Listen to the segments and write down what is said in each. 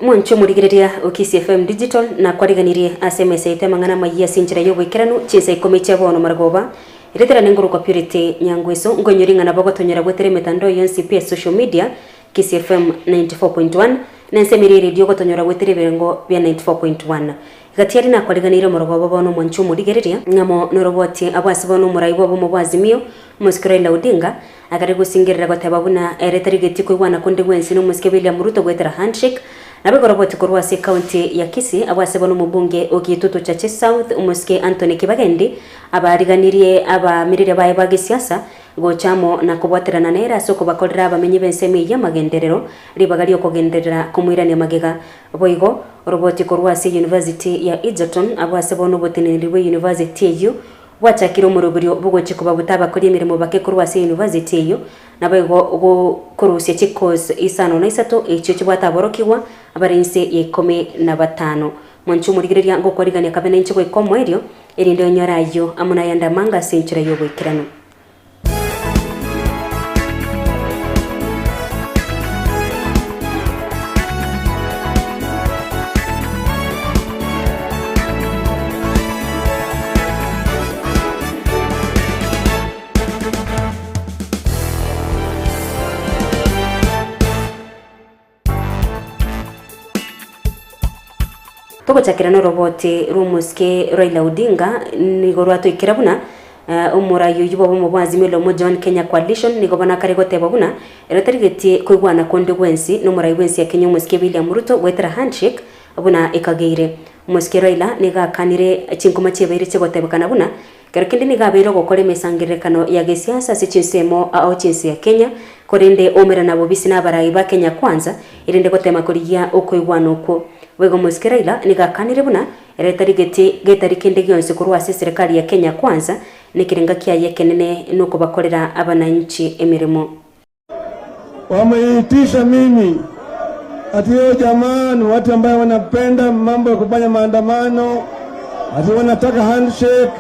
Mwancho murigireria Kisii FM Digital na kwariganirie SMS ite Amang'Ana Amayia sinjira yo gwikiranu chisa ikomecha bono maragoba iretera nenguru kwa purity nyangweso ngonyoringa na bagotonyera gwetere mitandao yonsi pia social media Kisii FM 94.1 na nsemiri radio gotonyera gwetere berengo bya 94.1 gatiari na kwariganire maragoba bono mwancho murigireria ngamo noroboti abasi bono muraibo bo mubazimio muskirela udinga akari gusingirira goteba buna eretarigeti kuigwana kunde gwensi no muske William Ruto gwetera handshake na begoroboti kurwasi county ya Kisii abase bono mubunge okituto cha South umuske Anthony Kibagendi abariganirie abamirire baye bagisiasa gochamo na kubwaterana nera soko bakorera abamenyi benseme ya magenderero ribagari okugenderera kumwirania magega boigo roboti kurwasi University ya Egerton abase bono boteniriwe University eyo wachakira umurubirio bugochi kuba butaba kuri emirimo bake kurwasi University eyo nabego kurusia chikos isano na isato echo chibwataborokiwa abarinse yekome na batano mwanchu murigireria ngo kwarigania kabene inchiko ikomo erio erindo nyorayo amuna yanda manga senchira yo gwikirano Togo chakira no roboti rumuske Raila Odinga nigorwato ikirabuna umurayo yubo bo mubazimelo mo John Kenya Coalition nigobana karego tebabuna erotarigeti kuigwana konde gwensi no murayo gwensi ya Kenya muske William Ruto gwetera handshake abuna ekageire muske Raila niga kanire chinkoma chebere chegotebekana buna kerekindi niga beiro gokore mesangirekano ya gesiasa sichinsemo au chinsi ya Kenya korende omera nabo bisina barayi ba Kenya kwanza irinde gotema kuriya okoigwana uko wego muske Raila nigakanire buna eretarigeti getarikende gyonse kurwasi serikali ya Kenya kwanza nikirenga kiaye kenene nuko bakorera abananchi emirimo wameitisha mimi ati yo jamani watu ambao wanapenda mambo ya kufanya maandamano ati wanataka handshake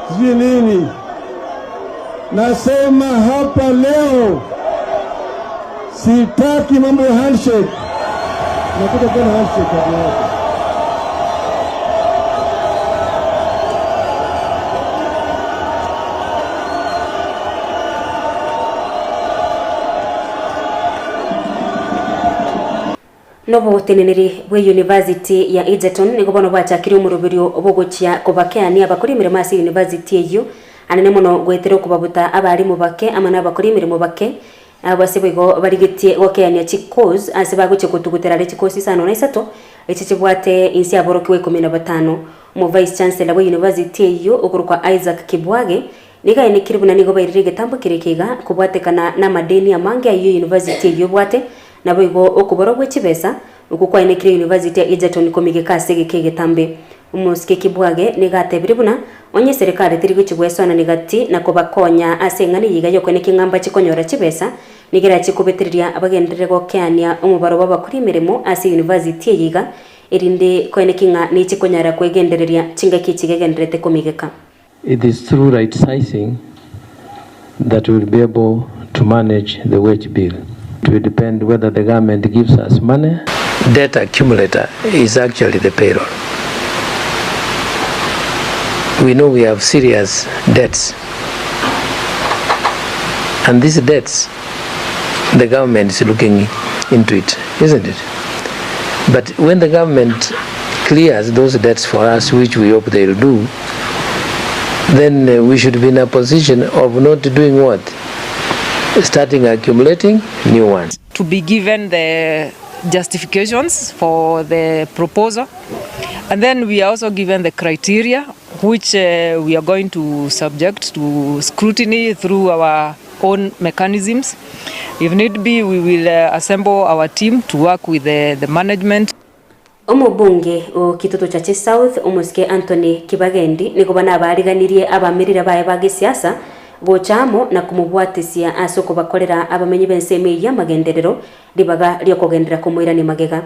sijui nini. Nasema hapa leo sitaki mambo ya handshake. Nakuta kuna handshake hapa. Nobo teneneri we University ya Egerton nigobono bachakiri umurubirio obogochia kobakeani abakuri mirimo ase University eyo anene mono gwetero kubabuta abari mu bake amana abakuri mirimo bake abasebego barigetie gokeania chikos ase bagoche kutugutera chikosi sano na isato echichibwate insi aborokiwe 15 mu vice chancellor we University eyo okurukwa Isaac Kibwage niga ene kiribuna nigo bayirige tambo kirekiga kubwatekana na madeni amange ayo University eyo bwate nabo igo okuborogwe chibesa ukukwa ene kire University ya Egerton komige kasege kege tambe umuske Kibwage nigatebire buna onye serikali tiri guchigweswana nigati nakobakonya asengani yiga yo kwene kingamba chikonyora chibesa nigira chikubetiriria abagendere gokeania umubaro babakuri mirimo ase University yiga irinde kwene kinga ni chikonyara kwegendereria chinga kichigegenderete komigeka. It is through right sizing that we will be able to manage the wage bill. It will depend whether the government gives us money. Debt accumulator is actually the payroll. We know we have serious debts. And these debts, the government is looking into it, isn't it? But when the government clears those debts for us, which we hope they will do, then we should be in a position of not doing what? Starting accumulating new ones. To be given the justifications for the proposal, and then we are also given the criteria which we are going to subject to scrutiny through our own mechanisms. If need be, we will assemble our team to work with the management. Omubunge okituto cha South umuske Anthony Kibagendi nikobana abariganirie abamirira baye bagisiasa gochamo na kumubwatisia asoko bakorera abamenyi benseme ya magenderero libaga lyo kogendera kumwirani magega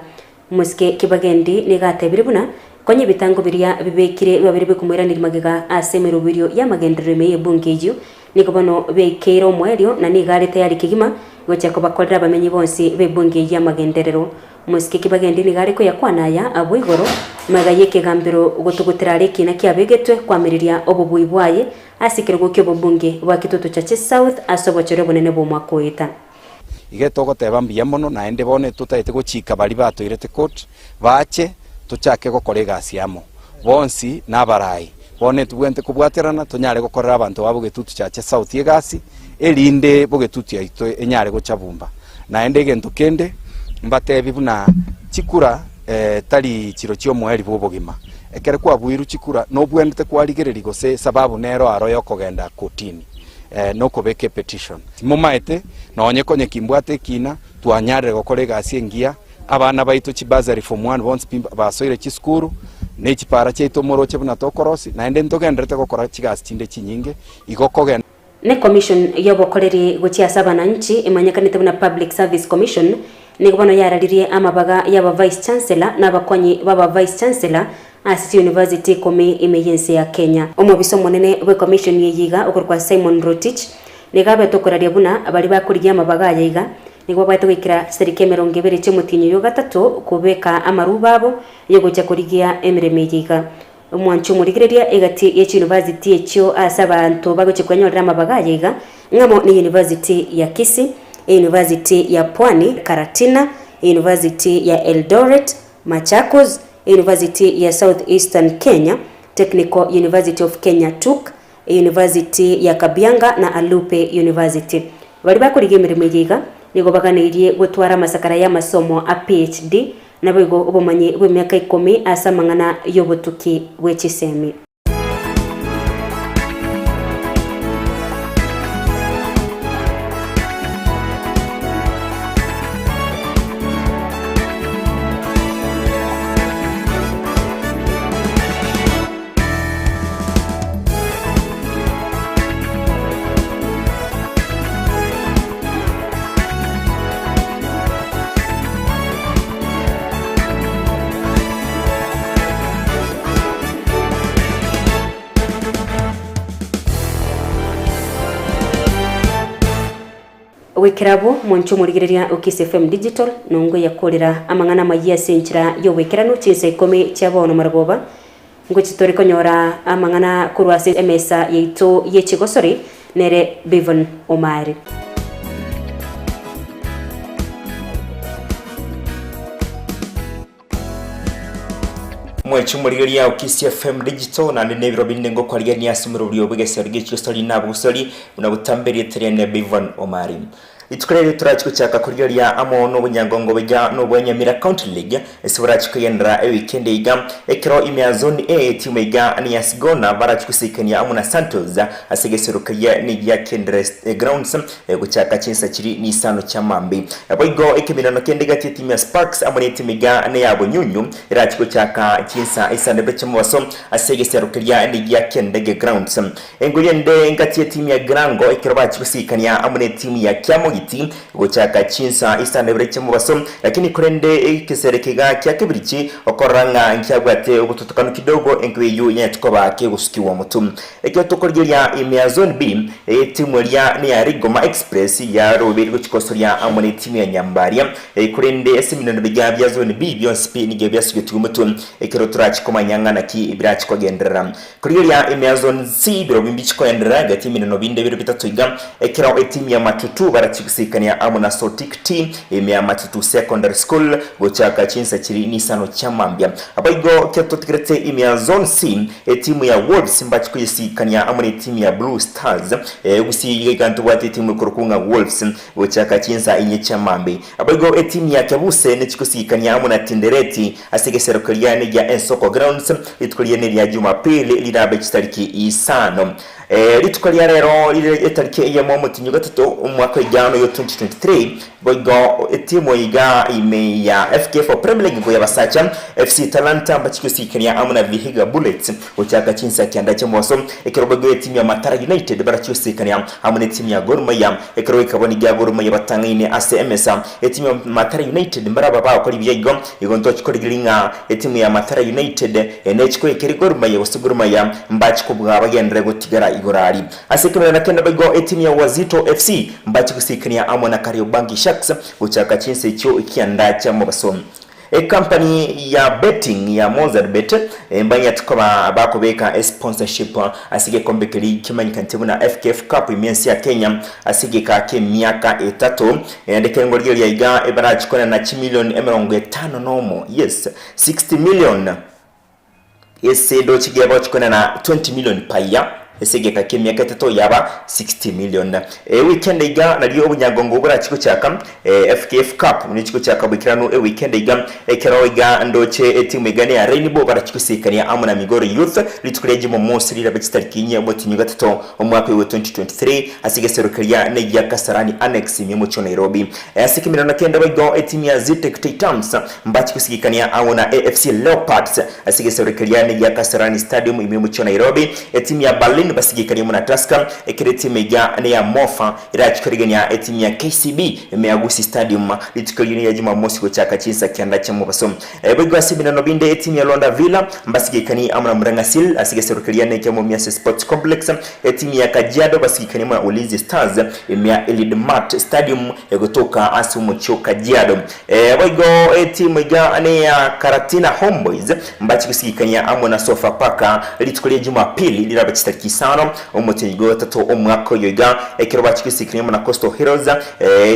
muske Kibagendi nigatebire buna konye bitango biria bibekire babiri kumwirani magega asemero birio ya magenderero meye bungejo niko bono beikeiro mwerio na nigare tayari kigima gocha ko bakorera bamenyi bonsi bebunge ya magenderero musikiki bagendi nigare ko yakwanaya abo igoro magaye kigambiro gutugutira reki na kiabegetwe kwamiriria obubui bwaye asikire gukyo bubunge bwa kitutu cha South asobochere bonene bo makoita igetogoteba mbia mono na ende bone tutaite guchika bali batoire court bache tuchake gukora egasi amo bonsi nabarai bone tubwente kubwaterana tunyare gukorera abantu babo gitutu cha South egasi elinde bogetutu yaito enyare guchabumba na ende gento kende mbatebi buna chikura tali chiro chio mweri bobogima ekere kwa bwiru chikura no bwendete kwarigereri gose sababu nero aroyo kogenda kotini no kobeke petition mumaete nonye konye kimbwate kina twanyare gukora egasi engia abana baito chibazari form 1 bonse basoire chiskuru ne chipara cheito moroche buna tokorosi na ende ntogenderete gukora chigasi chinde chinyinge igokogenda ne commission yobokoreri guchia sabana nchi imanyakanite buna public service commission nigbono yararirie amabaga yaba vice chancellor n'abakwanyi baba vice chancellor Asisi University komi imeyense ya Kenya omubiso monene we commission yeyiga okorwa Simon Rotich nigabe tokoraria buna abali bakuriya amabaga yayiga nigwa bwate wikira serike 20 chemutinyo yo gatatu kubeka amarubabo yogocha kurigia emireme yiga omwanchu murigireria egati ye university echo asabantu bagoche kwenyorera amabaga yayiga ngamo ni University ya Kisii, University ya Pwani Karatina, University ya Eldoret, Machakos, University ya Southeastern Kenya, Technical University of Kenya TUK, University ya Kabianga na Alupe University. Bali bakuriye mirimo yiga nigo baganiriye gutwara masakara ya masomo a PhD na bigo obumanyi bw'emyaka 10 asa Amang'ana yobutuki w'ekisemi. Wekirabo mwancho murigireria Kisii FM Digital nongo yakorera Amang'ana Amayia senchira yo wekirano chise kome chabono maragoba ngo chitori konyora Amang'ana kurwase emesa yeito yechigosori nere Bevan Omari mwechu murigeria Kisii FM Digital na nebiro binengo kwariga ni asumiro byo bwegese rw'icyo story nabusori unabutambiriye terene Bevan Omari itukorere turachiko cyaka kuryoria amono bunyangongo bejya no bwenyamira County League esiburachi kuyendra weekend iga ekiro imyazone timu iga ni yasigona barachikusikania amuna Santos asegeseruka ya ni ya Kendrest grounds gucyaka cyinsa kiri ni isano cyamambi aboigo ekibinano kende gati timu ya Sparks amune timu iga ne yabo nyunyu irachiko cyaka cyinsa isane beche mubaso asegeseruka ya ni ya Kendege grounds engurende ngati timu ya Grango ekiro bachikusikania amune timu ya Kyamo gochaka chinsa isane breche mubaso lakini kurende kiserekega kya kibirichi okoranga nkyagwate ubututukano kidogo enkweyu nyatkoba ke gusikiwa mutum ekyo tokorgeria imyazone B timu ya ni ya Rigoma Express ya Robert gochikosoria amone timu ya Nyambaria kurende esimino biga bya zone B byonse ni gebya sigituwe mutum ekero turachikomanyanga na ki ibirachi kogendera kurgeria imyazone C biro bimbichiko endera gati mino binde biro bitatu iga ekero timu ya Matutu barati sikania amuna Sotik team ya Matutu Secondary School gochaka chinsa chiri nisano chamambia abaigo keto tigrete imya zone C timu ya Wolves mbachiko yisikania amuna timu ya Blue Stars gusi yigantu wati timu kurukunga Wolves gochaka chinsa inye chamambi abaigo timu ya Kabuse nechikusikania amuna Tindereti asegeserukaliane ya Ensoko Grounds itukuliane ya Jumapili lirabe chitariki isano litukolia rero itariki ya mutinyo gatatu umwaka w'ijano yo 2023 boigo timu yiga ime ya FKF Premier League go yabasacha FC Talanta mbachikusikania amuna Vihiga Bullets uchaka chinsa kianda chemoso ekirobogo timu ya Matara United barachusikania amuna timu ya Gor Mahia ekiro ikaboni ya Gor Mahia batangine ACMS timu ya Matara United mbaraba ba kuri byigo igonto chikorigiringa timu ya Matara United enechiko ikiri Gor Mahia Gor Mahia mbachikubwa bagendere gutigara igorari asekemera na kenda baigo etimu ya Wazito FC mbachi kusikania amo na Kariobangi Sharks uchaka chinse icho ikianda cha Mobaso company ya betting ya Mozart mbanya tukoma bakobeka sponsorship asige kombekeli kimanyika ntimu na FKF Cup imensi ya Kenya asige kake miaka 3 ndeke ngoryo ya iga ebara chikona na chimilion emerongo 5 nomo yes 60 million yes ndo chigeba chikona na 20 million paya esege kake miaka 3 yaba 60 million weekend iga naliyo obunyangongo bura chiko chaka FKF Cup ni chiko chaka bukirano weekend iga ekero iga ndoche etimu igane ya Rainbow bara chiko sikania amuna Migoro Youth litukuleje mu Mosi lira bachitarkinye motinyu gatatu omwaka wa 2023 asige serukaria ne ya Kasarani Annex mu cyo Nairobi asikimira na kenda baigo etimu ya Zitek Titans mbachi kusikania amuna AFC Leopards asige serukaria ne ya Kasarani Stadium mu cyo Nairobi etimu ya Berlin basigikanye mu Taska ekireti meja ne ya Mofa irachikoriganya etimu ya KCB Meagusi Stadium litukolini ya Jumamosi ko chaka chinsa kyanda cha Mobaso bego asibina no binde etimu ya Londa Villa basigikanye amuna Mrangasil asigeserukilia ne kemo Mias Sports Complex etimu ya Kajiado basigikanye mu Ulinzi Stars ya Elidmart Stadium egotoka asumu cho Kajiado bego etimu ya Karatina Homeboys mbachi kusigikanye amuna Sofapaka litukolia Jumapili lirabachitariki sano umutingo tato omwako yoga ekero bachikisikanye mu na Coastal Heroes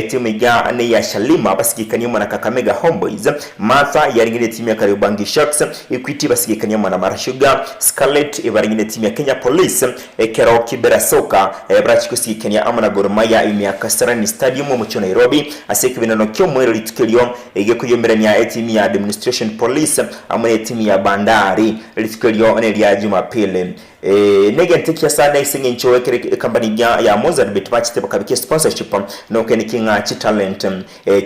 timu ne ya Shalima basigikanye mu na Kakamega Homeboys Martha yaringire timu ya Kariobangi Sharks Equity basigikanye mu na Marashuga Scarlet ibaringire timu ya Kenya Police ekero Kibera Soka bachikisikanye amuna Gor Mahia ya Kasarani Stadium mu cyo Nairobi asekibina no kyo mwero litukelio egekuyomeranya timu ya Administration Police amwe timu ya Bandari litukelio ne lya Jumapili nege ntekia sana isinge nchowe kere company ya Mozart bachite bakabike sponsorship no kenikinga chi talent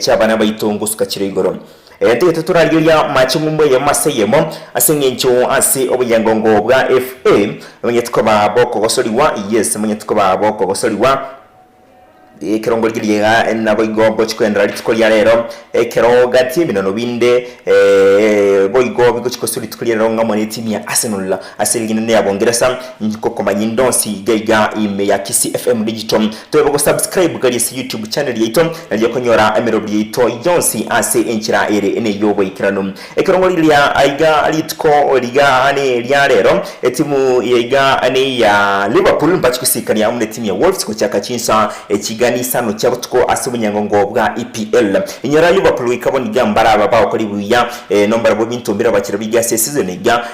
cyabana bayitongo sukachire igoro ndete turaryo ya machumumwe ya maseyemo asinge ncho ase obuyangongo bwa FA abanyetko ba boko gosoriwa yes abanyetko ba boko gosoriwa ekerongo ligiriga nabo igombo chikwendera litikolia rero ekero gati binono binde boigo bigo chikosuri tikolia rero ngamone timu ya Arsenal aseligine ne yabongeresa nkoko komanyindonsi gaiga ime ya Kisii FM Digital to subscribe gali YouTube channel yeito naliyo konyora emerobye yeito yonsi ase enchira ere ene yobo ikirano ekerongo lilia aiga alitiko liga ane lya rero etimu yaiga ane ya Liverpool mbachikusikania amune timu ya Wolves ko chaka chinsa ni sano cyabutuko asubunyangongo bwa EPL inyara Liverpool ikaboni gambara baba okori buya nombara bo bintombira bakira biga season iga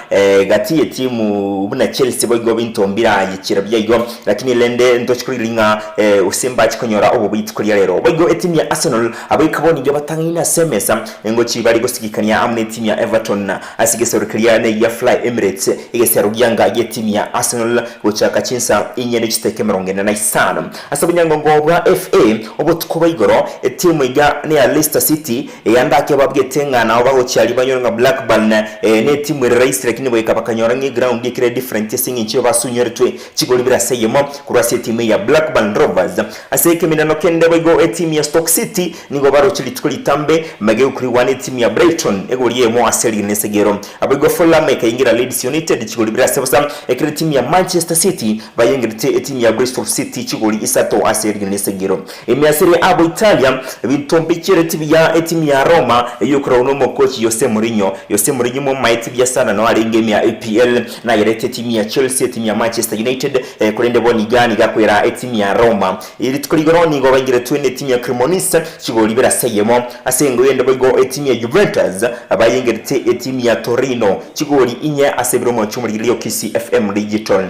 gati timu buna Chelsea bogo bintombira yikira byayo lakini lende ndochikuringa usimba chikonyora obo bitukuri rero bogo timu ya Arsenal abo ikaboni gabatangina semesa ngo chibari gosigikania amne timu ya Everton asigesorukiriya ne ya Fly Emirates igeserugiyanga ye timu ya Arsenal gochaka chinsa inyene chiteke 45 asubunyangongo bwa FA obutukuba igoro timu iga ne ya Leicester City yandake babwetenga na bago cyari banyonga Blackburn ne timu race lakini boyeka bakanyora ngi ground ikire different singi cyo basunyoretwe kigoli biraseyemo kurase timu ya Blackburn Rovers aseke minano kende bogo timu ya Stoke City ningo baro kili tukuli tambe mageu kuri one timu ya Brighton egoliyemo aseli nesegero abogo Fulham ekayingira Leeds United kigoli birasebasa ekire timu ya Manchester City bayingirite timu ya Bristol City kigoli isato aseli nesegero imiasiri abo Italia bintombikire timu ya Roma yukura unomo coach Jose Mourinho mo maiti bya sana no ari game ya EPL na yerete timu ya Chelsea timu ya Manchester United kurende boni gani gakwera timu ya Roma iri tukurigoroni ngo bagire twene timu ya Cremonese kigoli biraseyemo asengo yende bogo timu ya Juventus abayingirite timu ya Torino kigoli inya asebiro mu cyumurigiriyo Kisii FM Digital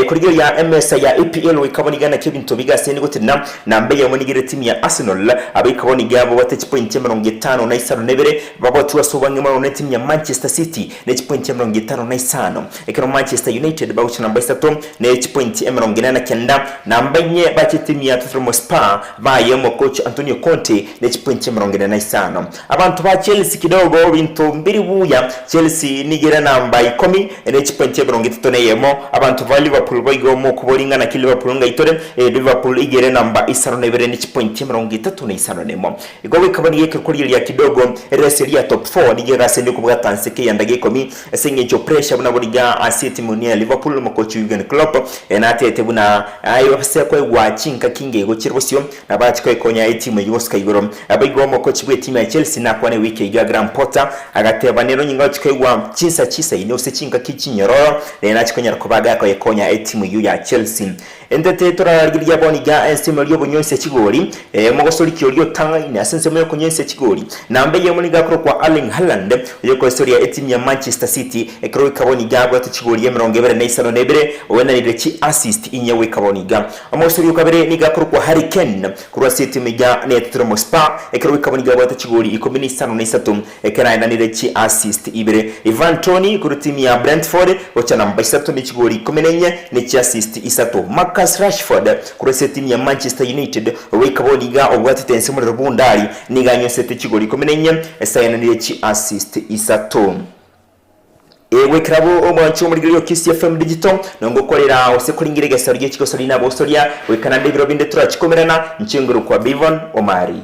kurigyo ya MS ya EPL wikabonigana kibinto bigasende gutina nambe ya monigire timu ya Arsenal abikaboniga bo bate point 50 na isano nebere babo tuwasobanye mu timu ya Manchester City ne point 55 ekero Manchester United bawucha namba 3 ne point 49 namba nye bate timu ya Tottenham Hotspur bayemo coach Antonio Conte ne point 45 abantu ba Chelsea kidogo binto mbiri buya Chelsea nigera namba 10 ne point 33 yemo abantu bali Liverpool boigomo kuboringana ki Liverpool ngaitore Liverpool igere namba 52 point 35 igo wikabani yeke kuri ya kidogo reseria top 4 nige gasende kubwa tanseke yandage komi senye jo pressure buna buriga aseti munia Liverpool mukochi Jurgen Klopp na tete buna ayo se kwa wachinka kinge go chirbosio na bachi kwa konya timu yoska igoro abigomo coach bwe timu ya Chelsea na kwane wiki iga Graham Potter agateba nero nyinga chikwa chisa ino se chinka kichinyororo na chikonya kubaga kwa konya timu yu ya Chelsea endete turaragirya boniga timu yo bunyose kigori mogosori kyo tanga ina sense mo kunyese kigori nambe yo muniga kwa Erling Haaland yo ko historia timu ya Manchester City ekro kaboniga bwa kigori ya 22 wena ni rechi assist inyewe kaboniga amosori ukabere niga kwa Harry Kane kurwa City miga netro Spa ekro kaboniga bwa kigori 13 ekera ina ni rechi assist ibere Ivan Toney kuri timu ya Brentford ocha namba 3 ni kigori 14 ni chi assist 3 Marcus Rashford kuri timu ya Manchester United wikaboniga obwati tense muri rubundari niga nyose kigori 14 esayana ni rechi assist 3 ewe krabo omancho muri gyo Kisii FM digital nongo korera ose kuri ngire gasaro gye kigosori nabo soria we kanande biro binde turachikomerana nchenguru kwa Bivon Omari.